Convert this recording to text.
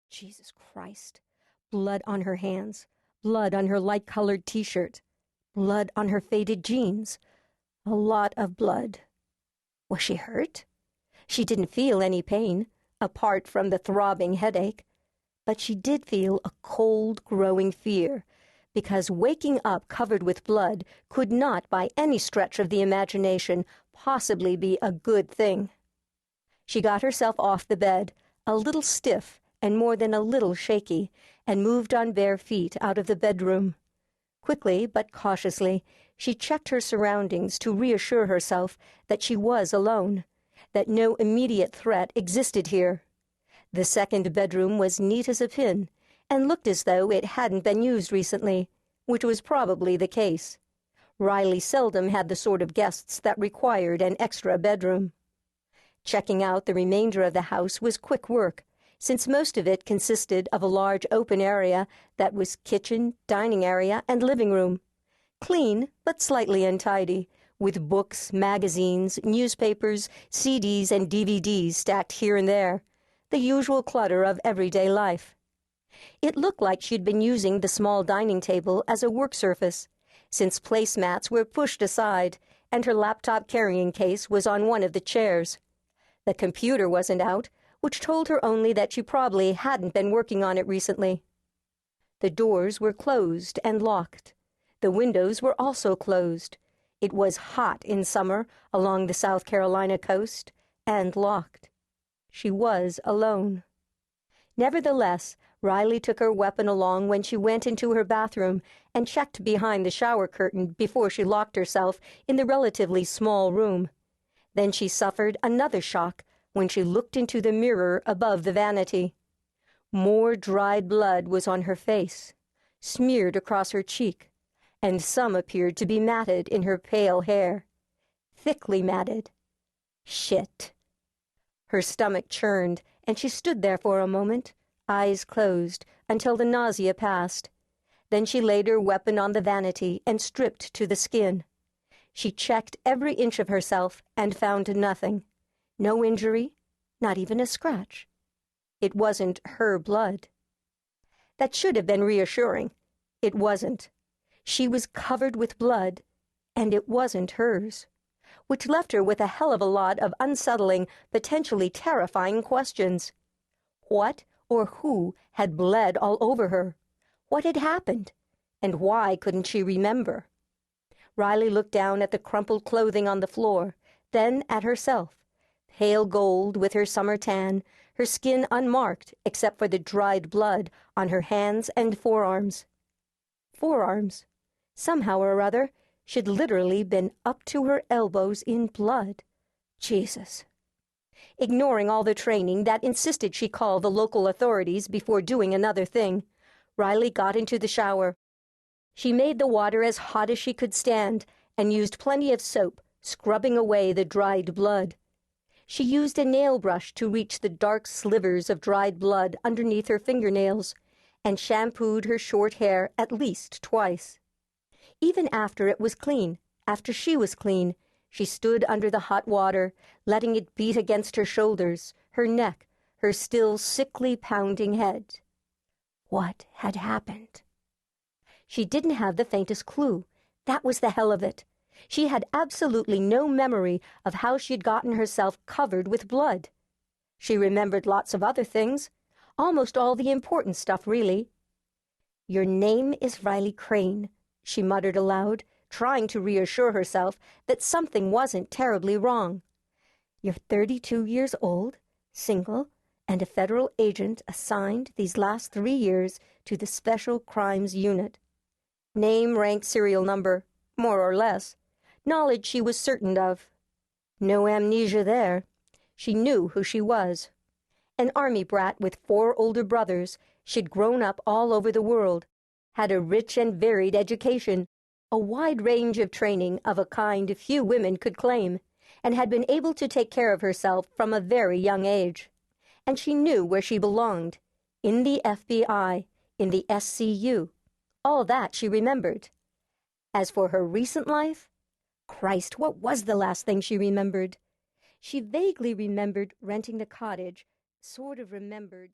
Jesus Christ. Blood on her hands, blood on her light-colored t-shirt, blood on her faded jeans. A lot of blood. Was she hurt? She didn't feel any pain, apart from the throbbing headache. But she did feel a cold, growing fear, because waking up covered with blood could not, by any stretch of the imagination, possibly be a good thing. She got herself off the bed, a little stiff and more than a little shaky, and moved on bare feet out of the bedroom. Quickly but cautiously, she checked her surroundings to reassure herself that she was alone, that no immediate threat existed here. The second bedroom was neat as a pin, and looked as though it hadn't been used recently, which was probably the case. Riley seldom had the sort of guests that required an extra bedroom. Checking out the remainder of the house was quick work, since most of it consisted of a large open area that was kitchen, dining area, and living room. Clean, but slightly untidy, with books, magazines, newspapers, CDs, and DVDs stacked here and there, the usual clutter of everyday life. It looked like she'd been using the small dining table as a work surface, since placemats were pushed aside, and her laptop carrying case was on one of the chairs. The computer wasn't out, which told her only that she probably hadn't been working on it recently. The doors were closed and locked. The windows were also closed. It was hot in summer along the South Carolina coast, and locked. She was alone. Nevertheless, Riley took her weapon along when she went into her bathroom and checked behind the shower curtain before she locked herself in the relatively small room. Then she suffered another shock when she looked into the mirror above the vanity. More dried blood was on her face, smeared across her cheek, and some appeared to be matted in her pale hair. Thickly matted. Shit. Her stomach churned, and she stood there for a moment, eyes closed, until the nausea passed. Then she laid her weapon on the vanity and stripped to the skin. She checked every inch of herself and found nothing. No injury, not even a scratch. It wasn't her blood. That should have been reassuring. It wasn't. She was covered with blood, and it wasn't hers, which left her with a hell of a lot of unsettling, potentially terrifying questions. What or who had bled all over her? What had happened? And why couldn't she remember? Riley looked down at the crumpled clothing on the floor, then at herself, pale gold with her summer tan, her skin unmarked except for the dried blood on her hands and forearms. Forearms. Somehow or other, she'd literally been up to her elbows in blood. Jesus. Ignoring all the training that insisted she call the local authorities before doing another thing, Riley got into the shower. She made the water as hot as she could stand and used plenty of soap, scrubbing away the dried blood. She used a nail brush to reach the dark slivers of dried blood underneath her fingernails, and shampooed her short hair at least twice. Even after it was clean, after she was clean, she stood under the hot water, letting it beat against her shoulders, her neck, her still sickly pounding head. What had happened? She didn't have the faintest clue. That was the hell of it. She had absolutely no memory of how she'd gotten herself covered with blood. She remembered lots of other things, almost all the important stuff, really. "Your name is Riley Crane," she muttered aloud, trying to reassure herself that something wasn't terribly wrong. "You're 32 years old, single, and a federal agent assigned these last 3 years to the Special Crimes Unit. Name, rank, serial number, more or less. Knowledge she was certain of. No amnesia there. She knew who she was. An army brat with 4 older brothers, she'd grown up all over the world, had a rich and varied education, a wide range of training of a kind few women could claim, and had been able to take care of herself from a very young age. And she knew where she belonged, in the FBI, in the SCU. All that she remembered. As for her recent life, Christ, what was the last thing she remembered? She vaguely remembered renting the cottage, sort of remembered